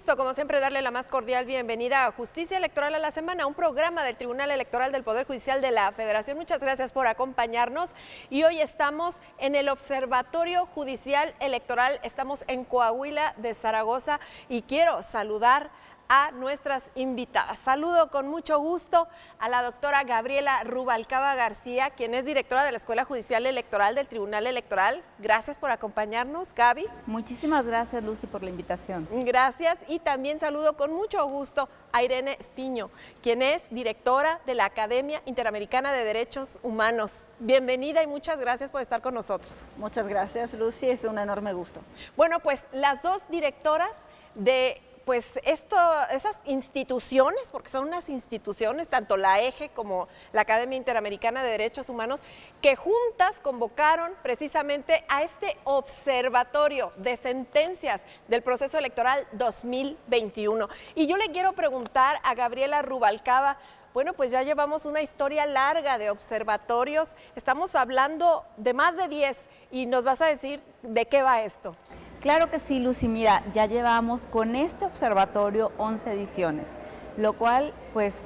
gusto, como siempre, darle la más cordial bienvenida a Justicia Electoral a la Semana, un programa del Tribunal Electoral del Poder Judicial de la Federación. Muchas gracias por acompañarnos y hoy estamos en el Observatorio Judicial Electoral, estamos en Coahuila de Zaragoza y quiero saludar a nuestras invitadas. Saludo con mucho gusto a la doctora Gabriela Rubalcaba García, quien es directora de la Escuela Judicial Electoral del Tribunal Electoral. Gracias por acompañarnos, Gaby. Muchísimas gracias, Lucy, por la invitación. Gracias, y también saludo con mucho gusto a Irene Espiño, quien es directora de la Academia Interamericana de Derechos Humanos. Bienvenida y muchas gracias por estar con nosotros. Muchas gracias, Lucy, es un enorme gusto. Bueno, pues las dos directoras de esas instituciones, porque son unas instituciones, tanto la EGE como la Academia Interamericana de Derechos Humanos, que juntas convocaron precisamente a este observatorio de sentencias del proceso electoral 2021. Y yo le quiero preguntar a Gabriela Rubalcaba, bueno, pues ya llevamos una historia larga de observatorios, estamos hablando de más de 10 y nos vas a decir de qué va esto. Claro que sí, Lucy. Mira, ya llevamos con este observatorio 11 ediciones, lo cual pues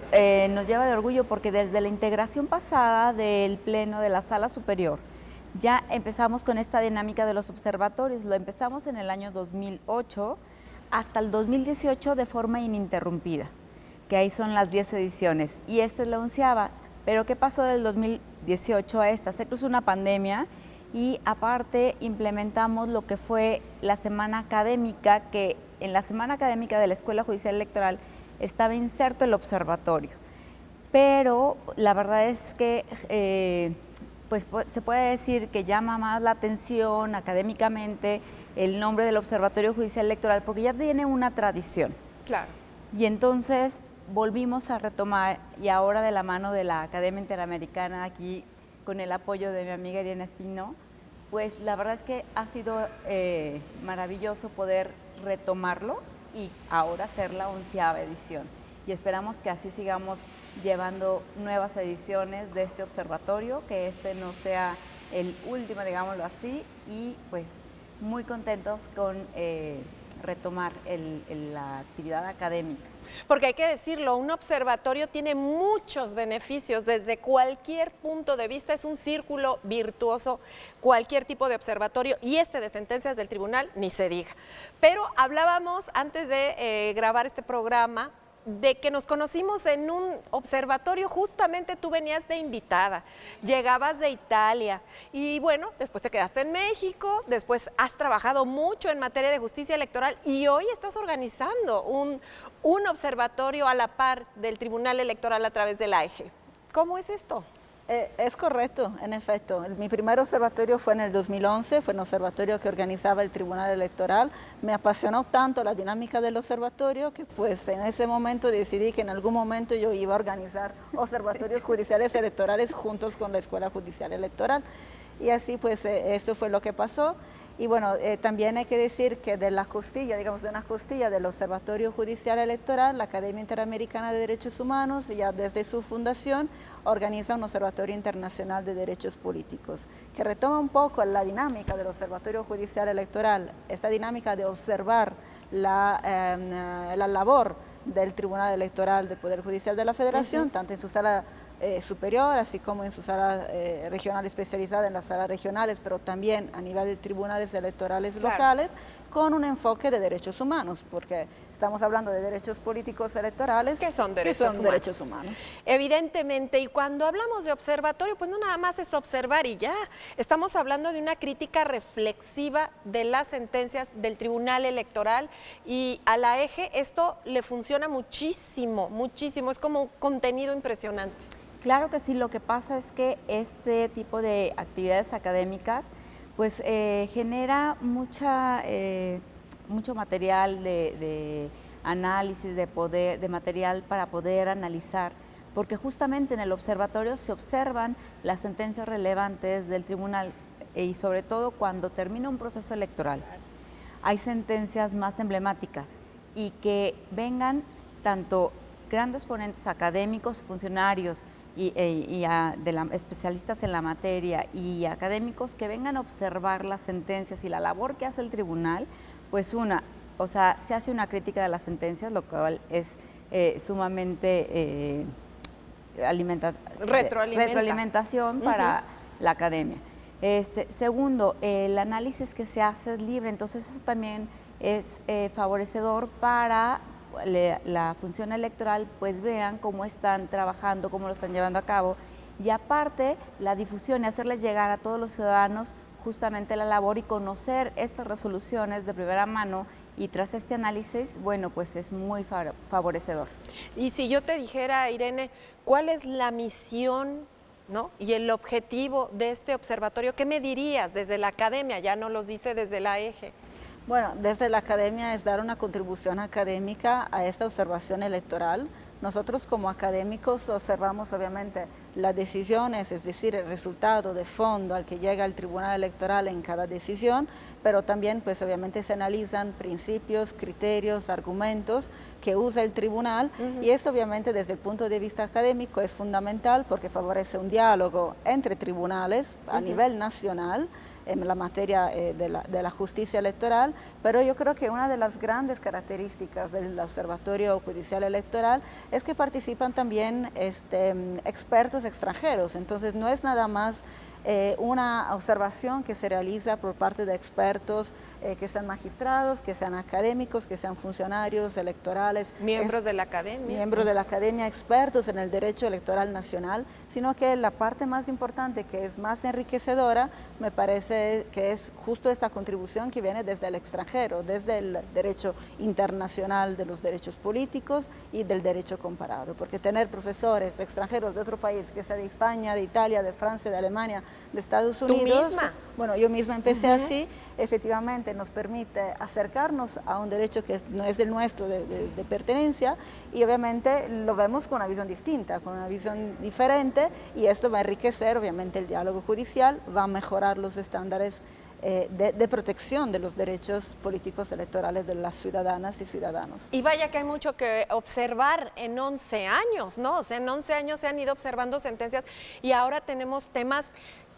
nos lleva de orgullo porque desde la integración pasada del Pleno de la Sala Superior ya empezamos con esta dinámica de los observatorios. Lo empezamos en el año 2008 hasta el 2018 de forma ininterrumpida, que ahí son las 10 ediciones, y esta es la 11ª. Pero ¿qué pasó del 2018 a esta? Se cruzó una pandemia y aparte implementamos lo que fue la semana académica, que en la semana académica de la Escuela Judicial Electoral estaba inserto el observatorio. Pero la verdad es que pues se puede decir que llama más la atención académicamente el nombre del Observatorio Judicial Electoral porque ya tiene una tradición. Claro. Y entonces volvimos a retomar, y ahora de la mano de la Academia Interamericana, aquí con el apoyo de mi amiga Irene Espino, pues la verdad es que ha sido maravilloso poder retomarlo y ahora hacer la 11ª edición. Y esperamos que así sigamos llevando nuevas ediciones de este observatorio, que este no sea el último, digámoslo así, y pues muy contentos con retomar la actividad académica. Porque hay que decirlo, un observatorio tiene muchos beneficios desde cualquier punto de vista, es un círculo virtuoso, cualquier tipo de observatorio, y este de sentencias del tribunal ni se diga. Pero hablábamos antes de grabar este programa de que nos conocimos en un observatorio, justamente tú venías de invitada, llegabas de Italia y bueno, después te quedaste en México, después has trabajado mucho en materia de justicia electoral y hoy estás organizando un observatorio a la par del Tribunal Electoral a través de la EGE. ¿Cómo es esto? Es correcto, en efecto. Mi primer observatorio fue en el 2011, fue un observatorio que organizaba el Tribunal Electoral. Me apasionó tanto la dinámica del observatorio que pues en ese momento decidí que en algún momento yo iba a organizar observatorios judiciales electorales juntos con la Escuela Judicial Electoral. Y así pues eso fue lo que pasó. Y bueno, también hay que decir que de la costilla, digamos de una costilla del Observatorio Judicial Electoral, la Academia Interamericana de Derechos Humanos, ya desde su fundación, organiza un Observatorio Internacional de Derechos Políticos, que retoma un poco la dinámica del Observatorio Judicial Electoral, esta dinámica de observar la labor del Tribunal Electoral del Poder Judicial de la Federación, tanto en su sala superior, así como en su sala regional especializada, en las salas regionales, pero también a nivel de tribunales electorales locales, con un enfoque de derechos humanos, porque estamos hablando de derechos políticos electorales. ¿Qué son derechos humanos? Evidentemente, y cuando hablamos de observatorio, pues no nada más es observar y ya, estamos hablando de una crítica reflexiva de las sentencias del Tribunal Electoral y a la EGE esto le funciona muchísimo, muchísimo, es como contenido impresionante. Claro que sí, lo que pasa es que este tipo de actividades académicas pues genera mucho material de análisis, de material para poder analizar, porque justamente en el observatorio se observan las sentencias relevantes del tribunal y sobre todo cuando termina un proceso electoral. Hay sentencias más emblemáticas y que vengan tanto grandes ponentes académicos, funcionarios, especialistas en la materia y académicos que vengan a observar las sentencias y la labor que hace el tribunal, pues o sea, se hace una crítica de las sentencias, lo cual es sumamente retroalimentación para la academia. Segundo, el análisis que se hace es libre, entonces eso también es favorecedor para la función electoral, pues vean cómo están trabajando, cómo lo están llevando a cabo, y aparte la difusión y hacerles llegar a todos los ciudadanos justamente la labor y conocer estas resoluciones de primera mano, y tras este análisis, bueno, pues es muy favorecedor. Y si yo te dijera, Irene, ¿cuál es la misión, ¿no?, y el objetivo de este observatorio? ¿Qué me dirías desde la academia? Ya no los dice desde la EGE. Bueno, desde la academia es dar una contribución académica a esta observación electoral. Nosotros como académicos observamos obviamente las decisiones, es decir, el resultado de fondo al que llega el Tribunal Electoral en cada decisión, pero también pues obviamente se analizan principios, criterios, argumentos que usa el tribunal, y eso obviamente desde el punto de vista académico es fundamental porque favorece un diálogo entre tribunales a nivel nacional en la materia de la justicia electoral, pero yo creo que una de las grandes características del Observatorio Judicial Electoral es que participan también expertos extranjeros, entonces no es nada más una observación que se realiza por parte de expertos que sean magistrados, que sean académicos, que sean funcionarios electorales. Miembros de la academia. Miembros de la academia, expertos en el derecho electoral nacional, sino que la parte más importante, que es más enriquecedora, me parece que es justo esta contribución que viene desde el extranjero, desde el derecho internacional de los derechos políticos y del derecho comparado, porque tener profesores extranjeros de otro país, que sea de España, de Italia, de Francia, de Alemania, de Estados Unidos. ¿Tú misma? Bueno, yo misma empecé así, efectivamente nos permite acercarnos a un derecho que no es el nuestro de pertenencia, y obviamente lo vemos con una visión distinta, con una visión diferente, y esto va a enriquecer obviamente el diálogo judicial, va a mejorar los estándares de protección de los derechos políticos electorales de las ciudadanas y ciudadanos. Y vaya que hay mucho que observar en 11 años, ¿no? O sea, en 11 años se han ido observando sentencias y ahora tenemos temas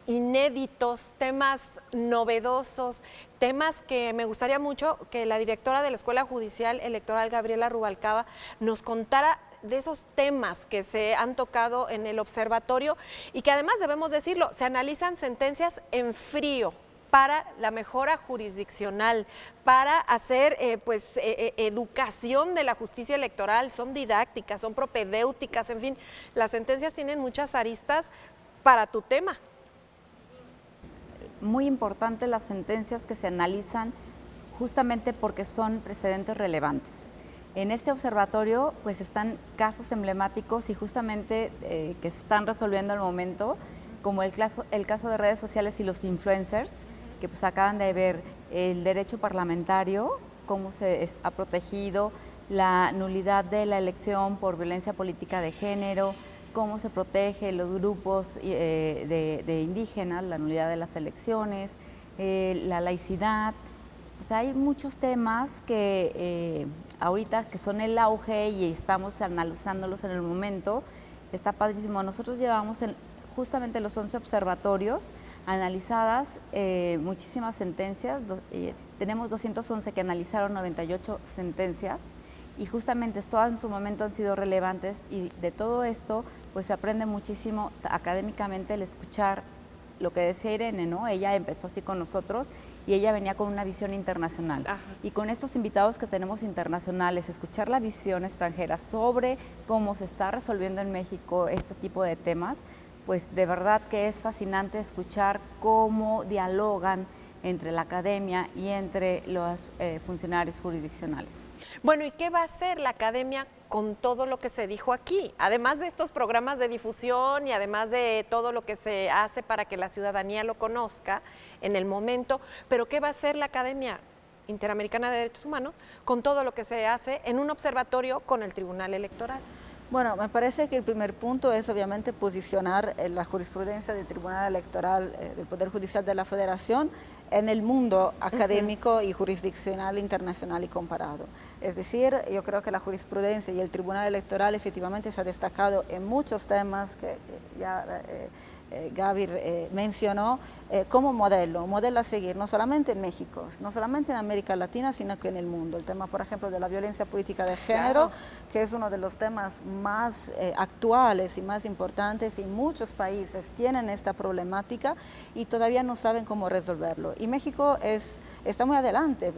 inéditos, temas novedosos, temas que me gustaría mucho que la directora de la Escuela Judicial Electoral, Gabriela Rubalcaba, nos contara de esos temas que se han tocado en el observatorio y que además, debemos decirlo, se analizan sentencias en frío para la mejora jurisdiccional, para hacer educación de la justicia electoral, son didácticas, son propedéuticas, en fin, las sentencias tienen muchas aristas para tu tema. Muy importante las sentencias que se analizan justamente porque son precedentes relevantes. En este observatorio pues están casos emblemáticos y justamente que se están resolviendo al momento, como el caso de redes sociales y los influencers, que pues acaban de ver el derecho parlamentario, cómo se ha protegido, la nulidad de la elección por violencia política de género, cómo se protege los grupos de indígenas, la nulidad de las elecciones, la laicidad. Pues hay muchos temas que ahorita que son el auge y estamos analizándolos en el momento. Está padrísimo. Nosotros llevamos justamente los 11 observatorios analizadas muchísimas sentencias. Tenemos 211 que analizaron 98 sentencias. Y justamente todas en su momento han sido relevantes, y de todo esto pues se aprende muchísimo académicamente el escuchar lo que decía Irene, ¿no? Ella empezó así con nosotros y ella venía con una visión internacional. Ajá. Y con estos invitados que tenemos internacionales, escuchar la visión extranjera sobre cómo se está resolviendo en México este tipo de temas, pues de verdad que es fascinante escuchar cómo dialogan entre la academia y entre los funcionarios jurisdiccionales. Bueno, ¿y qué va a hacer la academia con todo lo que se dijo aquí? Además de estos programas de difusión y además de todo lo que se hace para que la ciudadanía lo conozca en el momento, pero ¿qué va a hacer la Academia Interamericana de Derechos Humanos con todo lo que se hace en un observatorio con el Tribunal Electoral? Bueno, me parece que el primer punto es obviamente posicionar la jurisprudencia del Tribunal Electoral del Poder Judicial de la Federación en el mundo académico y jurisdiccional internacional y comparado. Es decir, yo creo que la jurisprudencia y el Tribunal Electoral efectivamente se ha destacado en muchos temas que ya Gaby mencionó como modelo a seguir, no solamente en México, no solamente en América Latina, sino que en el mundo. El tema, por ejemplo, de la violencia política de género, que es uno de los temas más actuales y más importantes, y muchos países tienen esta problemática y todavía no saben cómo resolverlo. Y México está muy adelante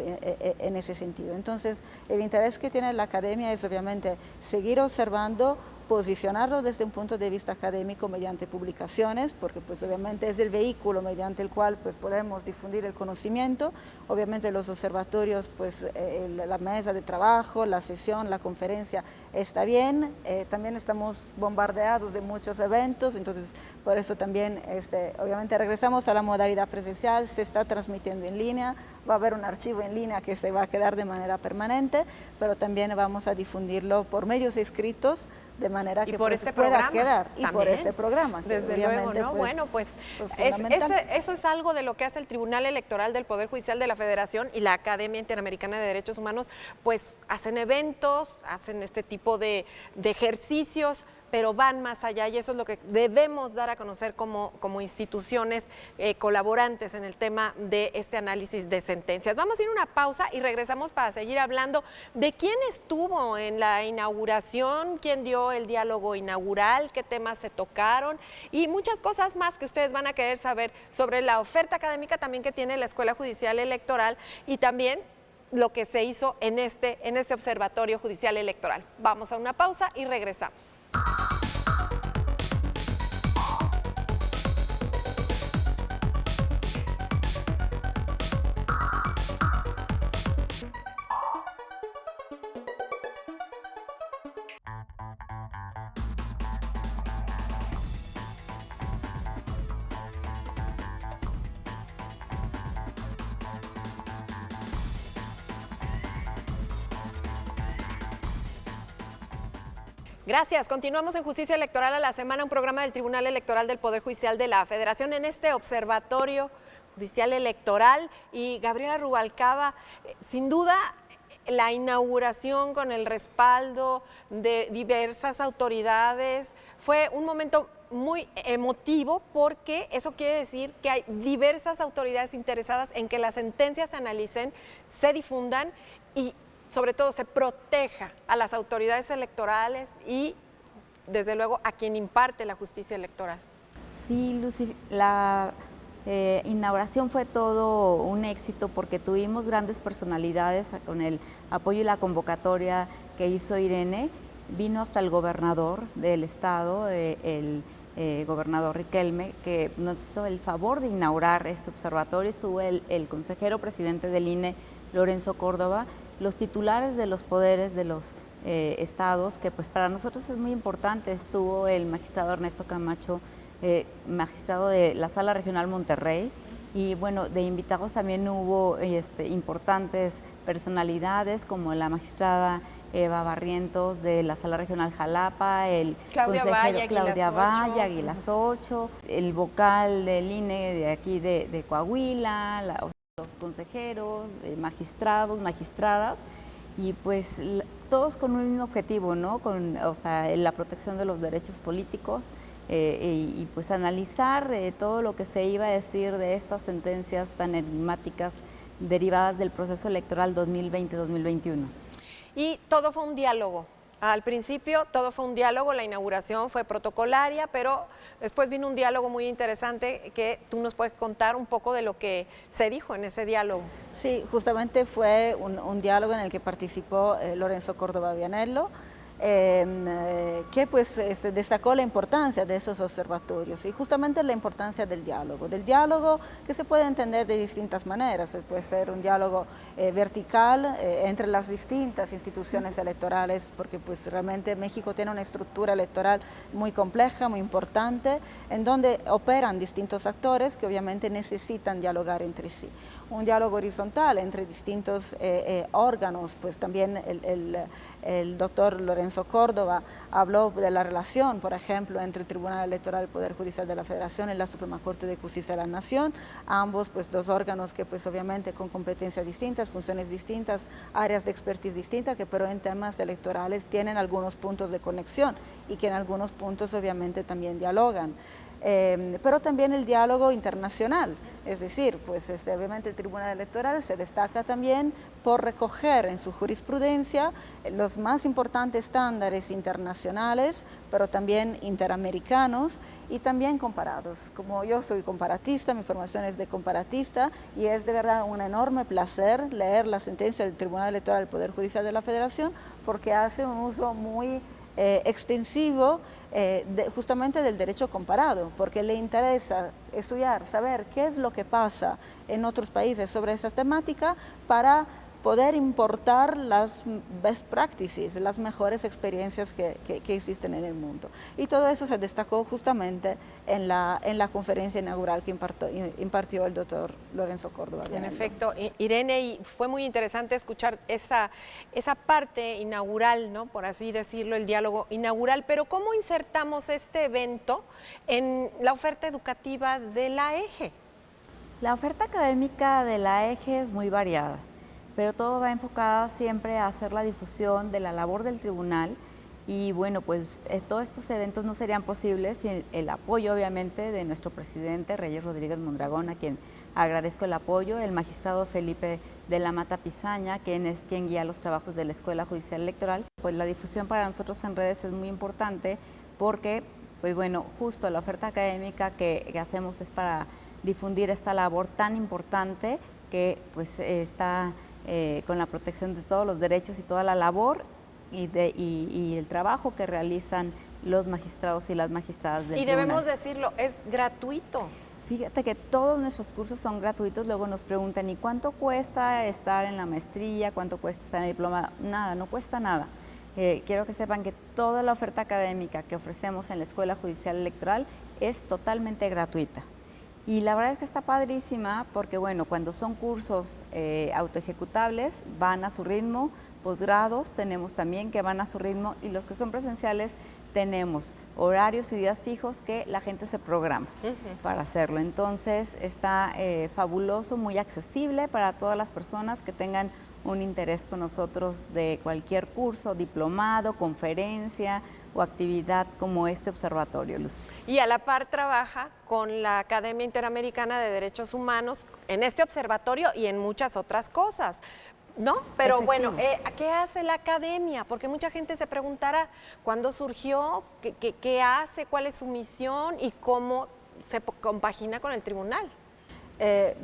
en ese sentido. Entonces, el interés que tiene la academia es obviamente seguir observando, posicionarlo desde un punto de vista académico mediante publicaciones, porque pues obviamente es el vehículo mediante el cual pues podemos difundir el conocimiento. Obviamente los observatorios, pues la mesa de trabajo, la sesión, la conferencia está bien, también estamos bombardeados de muchos eventos, entonces por eso también obviamente regresamos a la modalidad presencial, se está transmitiendo en línea, va a haber un archivo en línea que se va a quedar de manera permanente, pero también vamos a difundirlo por medios escritos, de manera que por este pueda programa quedar, y también, por este programa. Desde luego, ¿no? Bueno, pues eso es algo de lo que hace el Tribunal Electoral del Poder Judicial de la Federación y la Academia Interamericana de Derechos Humanos, pues hacen eventos, hacen este tipo de ejercicios, pero van más allá y eso es lo que debemos dar a conocer como instituciones colaborantes en el tema de este análisis de sentencias. Vamos a ir a una pausa y regresamos para seguir hablando de quién estuvo en la inauguración, quién dio el diálogo inaugural, qué temas se tocaron y muchas cosas más que ustedes van a querer saber sobre la oferta académica también que tiene la Escuela Judicial Electoral y también lo que se hizo en este Observatorio Judicial Electoral. Vamos a una pausa y regresamos. Gracias. Continuamos en Justicia Electoral a la Semana, un programa del Tribunal Electoral del Poder Judicial de la Federación en este Observatorio Judicial Electoral. Y Gabriela Rubalcaba, sin duda la inauguración con el respaldo de diversas autoridades fue un momento muy emotivo porque eso quiere decir que hay diversas autoridades interesadas en que las sentencias se analicen, se difundan y sobre todo se proteja a las autoridades electorales y desde luego a quien imparte la justicia electoral. Sí, Lucy, la inauguración fue todo un éxito porque tuvimos grandes personalidades con el apoyo y la convocatoria que hizo Irene. Vino hasta el gobernador del estado, el gobernador Riquelme, que nos hizo el favor de inaugurar este observatorio. Estuvo el consejero presidente del INE, Lorenzo Córdoba, los titulares de los poderes de los estados, que pues para nosotros es muy importante. Estuvo el magistrado Ernesto Camacho, magistrado de la Sala Regional Monterrey, y bueno, de invitados también hubo importantes personalidades como la magistrada Eva Barrientos de la Sala Regional Jalapa, el consejero Claudia Valle, Águilas 8, el vocal del INE de aquí de Coahuila, los consejeros, magistrados, magistradas, y pues todos con un mismo objetivo, ¿no? La protección de los derechos políticos y pues analizar todo lo que se iba a decir de estas sentencias tan enigmáticas derivadas del proceso electoral 2020-2021. Y todo fue un diálogo. Al principio todo fue un diálogo, la inauguración fue protocolaria, pero después vino un diálogo muy interesante que tú nos puedes contar un poco de lo que se dijo en ese diálogo. Sí, justamente fue un diálogo en el que participó Lorenzo Córdoba Vianello, que pues destacó la importancia de esos observatorios y justamente la importancia del diálogo que se puede entender de distintas maneras. Puede ser un diálogo vertical entre las distintas instituciones electorales, porque pues realmente México tiene una estructura electoral muy compleja, muy importante, en donde operan distintos actores que obviamente necesitan dialogar entre sí. Un diálogo horizontal entre distintos órganos, pues también el doctor Lorenzo Lorenzo Córdoba, habló de la relación, por ejemplo, entre el Tribunal Electoral, el Poder Judicial de la Federación y la Suprema Corte de Justicia de la Nación, ambos pues dos órganos que pues obviamente con competencias distintas, funciones distintas, áreas de expertise distintas, que pero en temas electorales tienen algunos puntos de conexión y que en algunos puntos obviamente también dialogan. Pero también el diálogo internacional, es decir, pues obviamente el Tribunal Electoral se destaca también por recoger en su jurisprudencia los más importantes estándares internacionales, pero también interamericanos y también comparados. Como yo soy comparatista, mi formación es de comparatista y es de verdad un enorme placer leer la sentencia del Tribunal Electoral del Poder Judicial de la Federación porque hace un uso muy extensivo justamente del derecho comparado, porque le interesa estudiar, saber qué es lo que pasa en otros países sobre esa temática para poder importar las best practices, las mejores experiencias que existen en el mundo. Y todo eso se destacó justamente en la conferencia inaugural que impartió el doctor Lorenzo Córdoba. En efecto, Irene, y fue muy interesante escuchar esa parte inaugural, ¿no? Por así decirlo, el diálogo inaugural, pero ¿cómo insertamos este evento en la oferta educativa de la EGE? La oferta académica de la EGE es muy variada, pero todo va enfocado siempre a hacer la difusión de la labor del tribunal y bueno, pues todos estos eventos no serían posibles sin el apoyo obviamente de nuestro presidente Reyes Rodríguez Mondragón, a quien agradezco el apoyo, el magistrado Felipe de la Mata Pizaña, quien guía los trabajos de la Escuela Judicial Electoral. Pues la difusión para nosotros en redes es muy importante porque, pues bueno, justo la oferta académica que hacemos es para difundir esta labor tan importante que pues está con la protección de todos los derechos y toda la labor y el trabajo que realizan los magistrados y las magistradas del tribunal. Y debemos decirlo, es gratuito. Fíjate que todos nuestros cursos son gratuitos, luego nos preguntan, ¿y cuánto cuesta estar en la maestría? ¿Cuánto cuesta estar en el diploma? Nada, no cuesta nada. Quiero que sepan que toda la oferta académica que ofrecemos en la Escuela Judicial Electoral es totalmente gratuita. Y la verdad es que está padrísima porque, bueno, cuando son cursos autoejecutables, van a su ritmo, posgrados tenemos también que van a su ritmo y los que son presenciales tenemos horarios y días fijos que la gente se programa para hacerlo. Entonces está fabuloso, muy accesible para todas las personas que tengan un interés con nosotros de cualquier curso, diplomado, conferencia o actividad como este observatorio, Luz. Y a la par trabaja con la Academia Interamericana de Derechos Humanos en este observatorio y en muchas otras cosas, ¿no? Pero bueno, ¿qué hace la academia? Porque mucha gente se preguntará cuándo surgió, qué hace, cuál es su misión y cómo se compagina con el tribunal.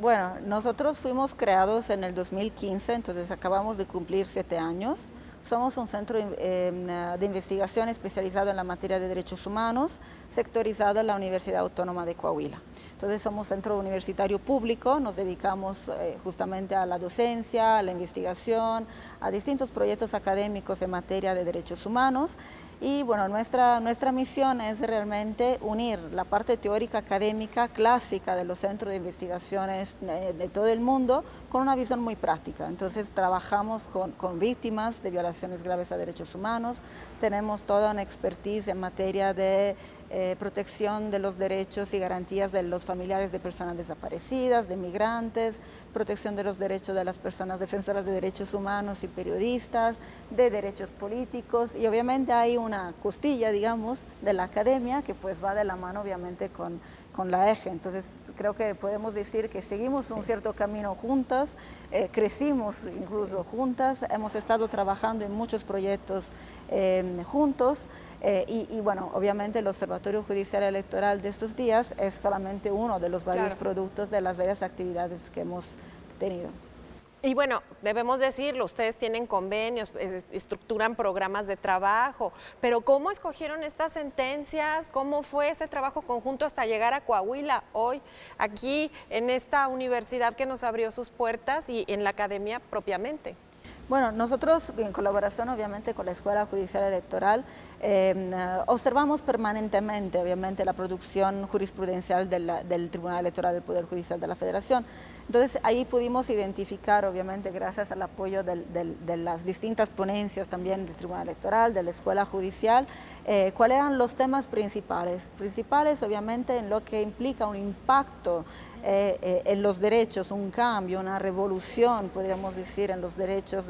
Bueno, nosotros fuimos creados en el 2015, entonces acabamos de cumplir 7 años. Somos un centro de investigación especializado en la materia de derechos humanos, sectorizado en la Universidad Autónoma de Coahuila. Entonces somos centro universitario público, nos dedicamos justamente a la docencia, a la investigación, a distintos proyectos académicos en materia de derechos humanos. Y bueno, nuestra misión es realmente unir la parte teórica académica clásica de los centros de investigaciones de todo el mundo con una visión muy práctica. Entonces trabajamos con víctimas de violaciones graves a derechos humanos, tenemos toda una expertise en materia de protección de los derechos y garantías de los familiares de personas desaparecidas, de migrantes, protección de los derechos de las personas defensoras de derechos humanos y periodistas, de derechos políticos y obviamente hay una costilla, digamos, de la academia que pues va de la mano obviamente con la EGE. Entonces creo que podemos decir que seguimos un cierto camino juntas, crecimos incluso juntas, hemos estado trabajando en muchos proyectos juntos y bueno, obviamente el Observatorio Judicial Electoral de estos días es solamente uno de los varios productos de las varias actividades que hemos tenido. Y bueno, debemos decirlo, ustedes tienen convenios, estructuran programas de trabajo, pero ¿cómo escogieron estas sentencias? ¿Cómo fue ese trabajo conjunto hasta llegar a Coahuila hoy, aquí en esta universidad que nos abrió sus puertas y en la academia propiamente? Bueno, nosotros en colaboración obviamente con la Escuela Judicial Electoral observamos permanentemente obviamente la producción jurisprudencial del Tribunal Electoral del Poder Judicial de la Federación. Entonces ahí pudimos identificar obviamente gracias al apoyo de las distintas ponencias también del Tribunal Electoral, de la Escuela Judicial, cuáles eran los temas principales. Principales obviamente en lo que implica un impacto en los derechos, un cambio, una revolución, podríamos decir, en los derechos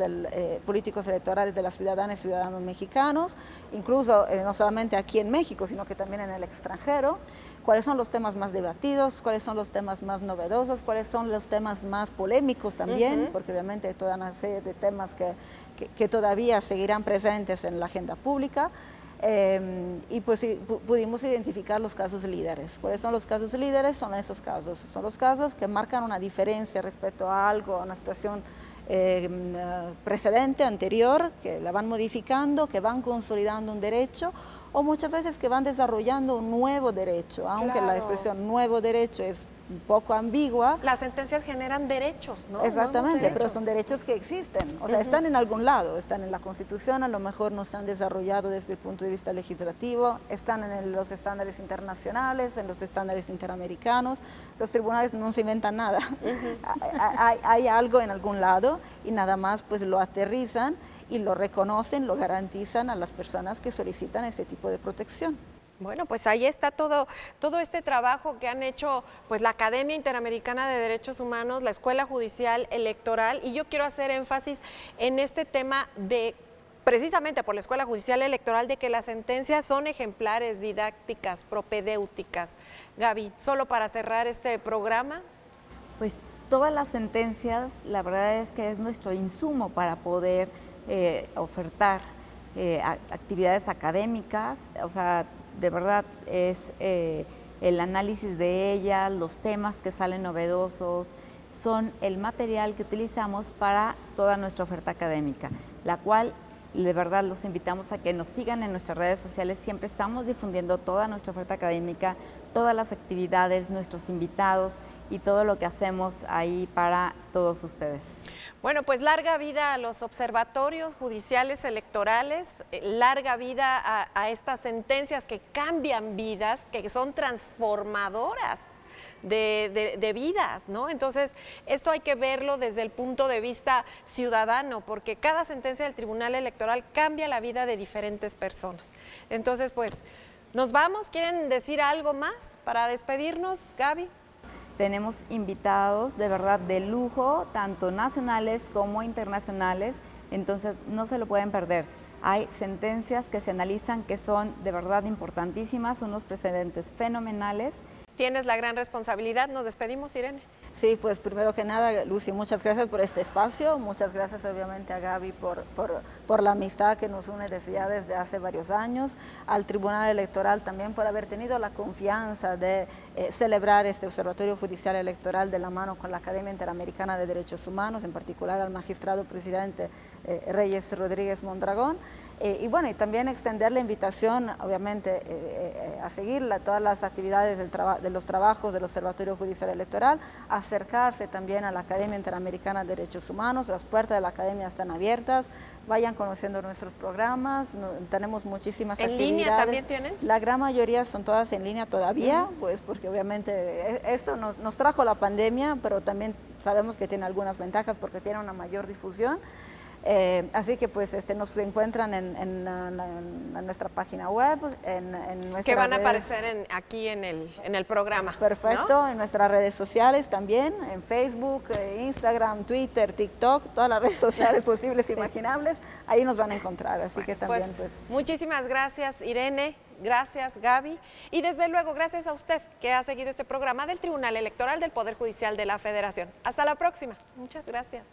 políticos electorales de las ciudadanas y ciudadanos mexicanos, incluso no solamente aquí en México, sino que también en el extranjero. Cuáles son los temas más debatidos, cuáles son los temas más novedosos, cuáles son los temas más polémicos también, porque obviamente hay toda una serie de temas que todavía seguirán presentes en la agenda pública. Y pues pudimos identificar los casos líderes. ¿Cuáles son los casos líderes? Son esos casos. Son los casos que marcan una diferencia respecto a algo, a una situación precedente, anterior, que la van modificando, que van consolidando un derecho, o muchas veces que van desarrollando un nuevo derecho, aunque la expresión nuevo derecho es un poco ambigua. Las sentencias generan derechos, ¿no? Exactamente, pero son derechos que existen, o sea, están en algún lado, están en la Constitución, a lo mejor no se han desarrollado desde el punto de vista legislativo, están en los estándares internacionales, en los estándares interamericanos, los tribunales no se inventan nada, hay algo en algún lado y nada más pues lo aterrizan y lo reconocen, lo garantizan a las personas que solicitan este tipo de protección. Bueno, pues ahí está todo este trabajo que han hecho pues la Academia Interamericana de Derechos Humanos, la Escuela Judicial Electoral, y yo quiero hacer énfasis en este tema de, precisamente por la Escuela Judicial Electoral, de que las sentencias son ejemplares, didácticas, propedéuticas. Gaby, solo para cerrar este programa. Pues todas las sentencias, la verdad es que es nuestro insumo para poder ofertar actividades académicas, o sea, de verdad es el análisis de ellas, los temas que salen novedosos, son el material que utilizamos para toda nuestra oferta académica, la cual de verdad los invitamos a que nos sigan en nuestras redes sociales. Siempre estamos difundiendo toda nuestra oferta académica, todas las actividades, nuestros invitados y todo lo que hacemos ahí para todos ustedes. Bueno, pues larga vida a los observatorios judiciales electorales, larga vida a estas sentencias que cambian vidas, que son transformadoras de vidas, ¿no? Entonces, esto hay que verlo desde el punto de vista ciudadano, porque cada sentencia del Tribunal Electoral cambia la vida de diferentes personas. Entonces, pues, nos vamos. ¿Quieren decir algo más para despedirnos, Gaby? Tenemos invitados de verdad de lujo, tanto nacionales como internacionales, entonces no se lo pueden perder. Hay sentencias que se analizan que son de verdad importantísimas, unos precedentes fenomenales. Tienes la gran responsabilidad. Nos despedimos, Irene. Sí, pues primero que nada, Lucy, muchas gracias por este espacio, muchas gracias obviamente a Gaby por la amistad que nos une desde hace varios años, al Tribunal Electoral también por haber tenido la confianza de celebrar este Observatorio Judicial Electoral de la mano con la Academia Interamericana de Derechos Humanos, en particular al magistrado presidente Reyes Rodríguez Mondragón, y bueno, y también extender la invitación obviamente a seguir todas las actividades de los trabajos del Observatorio Judicial Electoral, acercarse también a la Academia Interamericana de Derechos Humanos. Las puertas de la Academia están abiertas, vayan conociendo nuestros programas, tenemos muchísimas actividades. ¿En línea también tienen? La gran mayoría son todas en línea todavía, pues porque obviamente esto nos trajo la pandemia, pero también sabemos que tiene algunas ventajas porque tiene una mayor difusión. Así que pues nos encuentran en nuestra página web, en nuestras que van a redes, aparecer aquí en el programa. Perfecto, ¿no? En nuestras redes sociales también, en Facebook, Instagram, Twitter, TikTok, todas las redes sociales posibles e imaginables, ahí nos van a encontrar, así que también pues... Muchísimas gracias, Irene. Gracias, Gaby. Y desde luego, gracias a usted que ha seguido este programa del Tribunal Electoral del Poder Judicial de la Federación. Hasta la próxima. Muchas gracias.